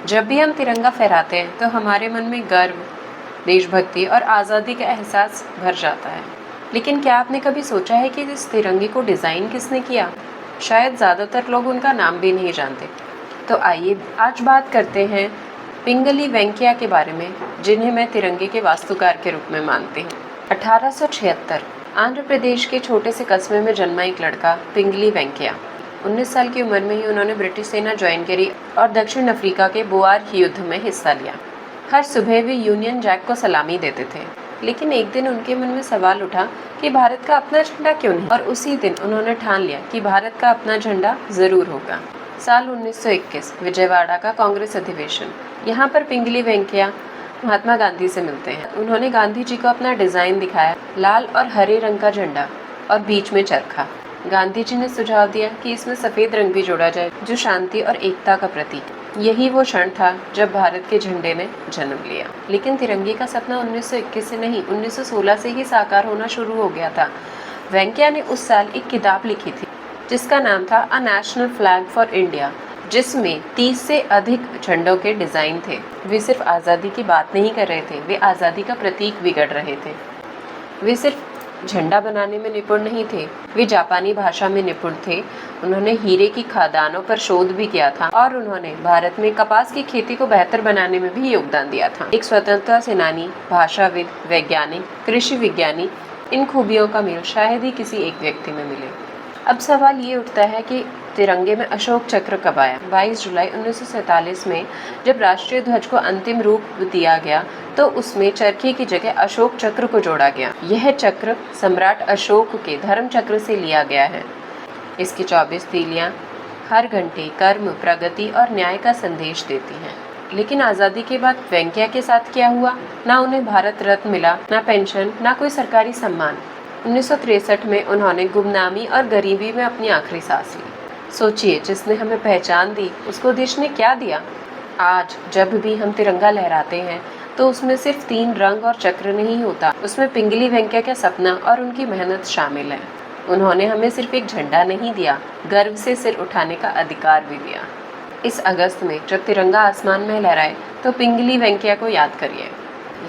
जब भी हम तिरंगा फहराते हैं तो हमारे मन में गर्व, देशभक्ति और आज़ादी का एहसास भर जाता है। लेकिन क्या आपने कभी सोचा है कि इस तिरंगे को डिज़ाइन किसने किया? शायद ज़्यादातर लोग उनका नाम भी नहीं जानते। तो आइए आज बात करते हैं पिंगली वेंकैया के बारे में, जिन्हें मैं तिरंगे के वास्तुकार के रूप में मानती हूँ। 1876 आंध्र प्रदेश के छोटे से कस्बे में जन्मा एक लड़का पिंगली वेंकैया। 19 साल की उम्र में ही उन्होंने ब्रिटिश सेना ज्वाइन करी और दक्षिण अफ्रीका के बोआर युद्ध में हिस्सा लिया। हर सुबह वे यूनियन जैक को सलामी देते थे, लेकिन एक दिन उनके मन में सवाल उठा कि भारत का अपना झंडा क्यों नहीं, और उसी दिन उन्होंने ठान लिया कि भारत का अपना झंडा जरूर होगा। साल 1921 विजयवाड़ा का कांग्रेस अधिवेशन। यहाँ पर पिंगली वेंकैया महात्मा गांधी से मिलते हैं। उन्होंने गांधी जी को अपना डिजाइन दिखाया, लाल और हरे रंग का झंडा और बीच में चरखा। गांधी जी ने सुझाव दिया कि इसमें सफेद रंग भी जोड़ा जाए, जो शांति और एकता का प्रतीक। यही वो क्षण था जब भारत के झंडे ने जन्म लिया। लेकिन तिरंगे का सपना 1921 से नहीं, 1916 से ही साकार होना शुरू हो गया था। वेंकैया ने उस साल एक किताब लिखी थी जिसका नाम था a national flag for India, जिसमें 30 से अधिक झंडों के डिजाइन थे। वे सिर्फ आज़ादी की बात नहीं कर रहे थे, वे आज़ादी का प्रतीक भी गढ़ रहे थे। वे सिर्फ झंडा बनाने में निपुण नहीं थे, वे जापानी भाषा में निपुण थे। उन्होंने हीरे की खदानों पर शोध भी किया था और उन्होंने भारत में कपास की खेती को बेहतर बनाने में भी योगदान दिया था। एक स्वतंत्रता सेनानी, भाषाविद, वैज्ञानिक, कृषि विज्ञानी, इन खूबियों का मेल शायद ही किसी एक व्यक्ति में मिले। अब सवाल ये उठता है कि तिरंगे में अशोक चक्र कब आया? 22 जुलाई 1947 में जब राष्ट्रीय ध्वज को अंतिम रूप दिया गया तो उसमें चरखे की जगह अशोक चक्र को जोड़ा गया। यह चक्र सम्राट अशोक के धर्म चक्र से लिया गया है। इसकी 24 तीलियां हर घंटे कर्म, प्रगति और न्याय का संदेश देती हैं। लेकिन आज़ादी के बाद वेंकैया के साथ क्या हुआ? ना उन्हें भारत रत्न मिला, ना पेंशन, ना कोई सरकारी सम्मान। 1963 में उन्होंने गुमनामी और गरीबी में अपनी आखिरी सांस ली। सोचिए, जिसने हमें पहचान दी उसको देश ने क्या दिया? आज जब भी हम तिरंगा लहराते हैं तो उसमें सिर्फ 3 रंग और चक्र नहीं होता, उसमें पिंगली वेंकैया का सपना और उनकी मेहनत शामिल है। उन्होंने हमें सिर्फ एक झंडा नहीं दिया, गर्व से सिर उठाने का अधिकार भी दिया। इस अगस्त में जब तिरंगा आसमान में लहराए तो पिंगली वेंकैया को याद करिए।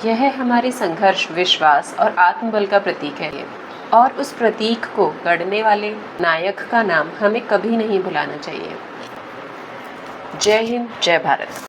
यह हमारे संघर्ष, विश्वास और आत्मबल का प्रतीक है और उस प्रतीक को गढ़ने वाले नायक का नाम हमें कभी नहीं भुलाना चाहिए। जय हिंद, जय भारत।